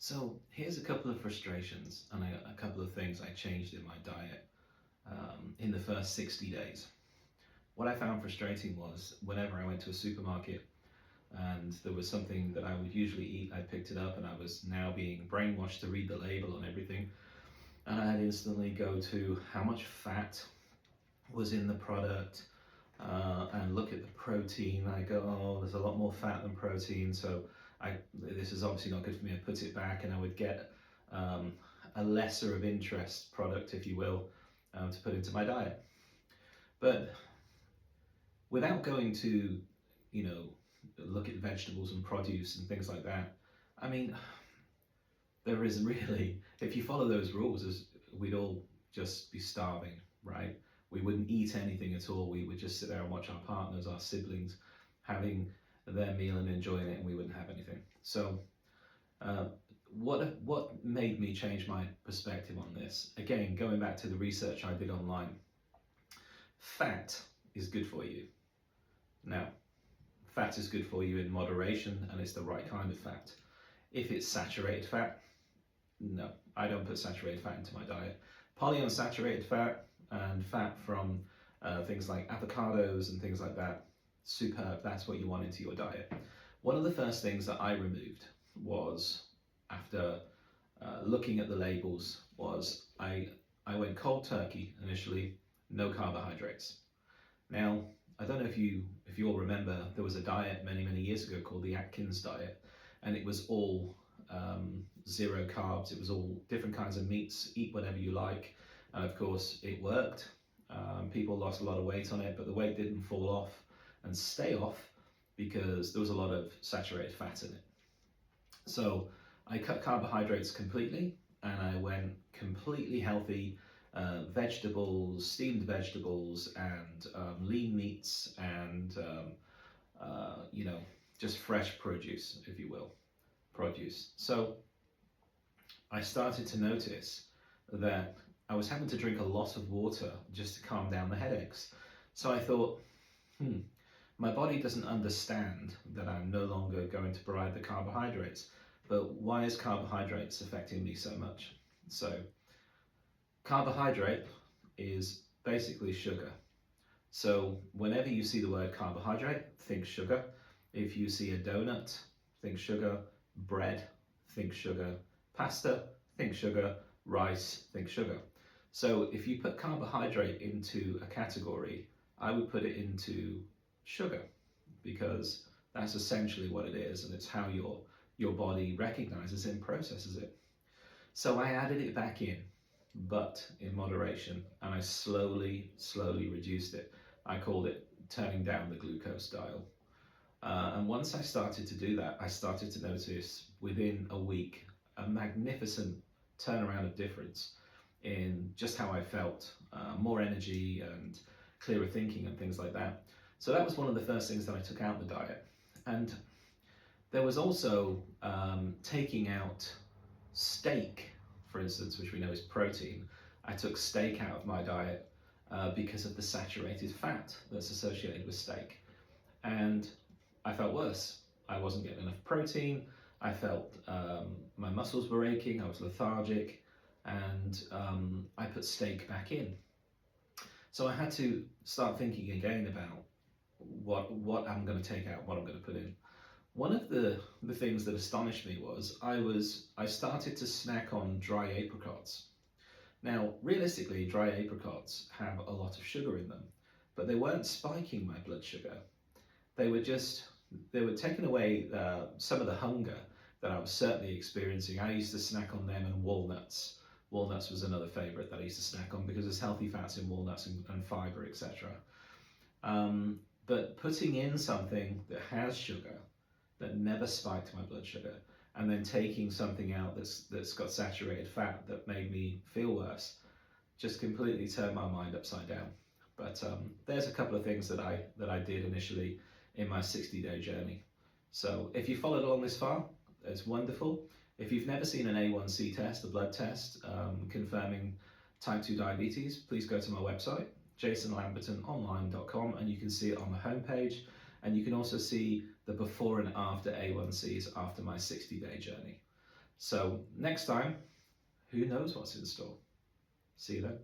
So here's a couple of frustrations and a couple of things I changed in my diet in the first 60 days. What I found frustrating was whenever I went to a supermarket and there was something that I would usually eat, I picked it up and I was now being brainwashed to read the label on everything. And I'd instantly go to how much fat was in the product and look at the protein. I go, oh, there's a lot more fat than protein, so this is obviously not good for me. I put it back, and I would get um, a lesser of interest product, if you will, to put into my diet. But without going to, you know, look at vegetables and produce and things like that, I mean, there isn't really. If you follow those rules, we'd all just be starving, right? We wouldn't eat anything at all. We would just sit there and watch our partners, our siblings, having their meal and enjoying it, and we wouldn't have anything. So, uh, what made me change my perspective on this? Again, going back to the research I did online, fat is good for you. Now, fat is good for you in moderation, and it's the right kind of fat. If it's saturated fat, no, I don't put saturated fat into my diet. Polyunsaturated fat and fat from things like avocados and things like that, superb, that's what you want into your diet. One of the first things that I removed was, after looking at the labels, was I went cold turkey initially, no carbohydrates. Now, I don't know if you all remember, there was a diet many years ago called the Atkins diet, and it was all zero carbs. It was all different kinds of meats, eat whatever you like, and of course it worked. People lost a lot of weight on it, but the weight didn't fall off and stay off because there was a lot of saturated fat in it. So I cut carbohydrates completely, and I went completely healthy. Vegetables, steamed vegetables, and lean meats, and you know, just fresh produce, if you will, produce. So I started to notice that I was having to drink a lot of water just to calm down the headaches. So I thought, my body doesn't understand that I'm no longer going to provide the carbohydrates, but why is carbohydrates affecting me so much? So carbohydrate is basically sugar. So whenever you see the word carbohydrate, think sugar. If you see a donut, think sugar. Bread, think sugar. Pasta, think sugar. Rice, think sugar. So if you put carbohydrate into a category, I would put it into sugar, because that's essentially what it is, and it's how your body recognizes it and processes it. So I added it back in, but in moderation, and I slowly reduced it. I called it turning down the glucose dial. And once I started to do that, I started to notice within a week a magnificent turnaround of difference in just how I felt, more energy and clearer thinking and things like that. So that was one of the first things that I took out the diet. And there was also taking out steak, for instance, which we know is protein. I took steak out of my diet because of the saturated fat that's associated with steak. And I felt worse. I wasn't getting enough protein. I felt my muscles were aching, I was lethargic, and I put steak back in. So I had to start thinking again about what I'm going to take out, what I'm going to put in. One of the things that astonished me was I started to snack on dry apricots. Now, realistically, dry apricots have a lot of sugar in them, but they weren't spiking my blood sugar. They were taking away some of the hunger that I was certainly experiencing. I used to snack on them, and walnuts. Walnuts was another favourite that I used to snack on because there's healthy fats in walnuts and fibre, etc. But putting in something that has sugar, that never spiked my blood sugar, and then taking something out that's got saturated fat that made me feel worse, just completely turned my mind upside down. But there's a couple of things that I did initially in my 60-day journey. So if you followed along this far, it's wonderful. If you've never seen an A1C test, a blood test confirming type 2 diabetes, please go to my website, jasonlambertononline.com, and you can see it on the homepage. And you can also see the before and after A1Cs after my 60-day journey. So next time, who knows what's in store? See you then.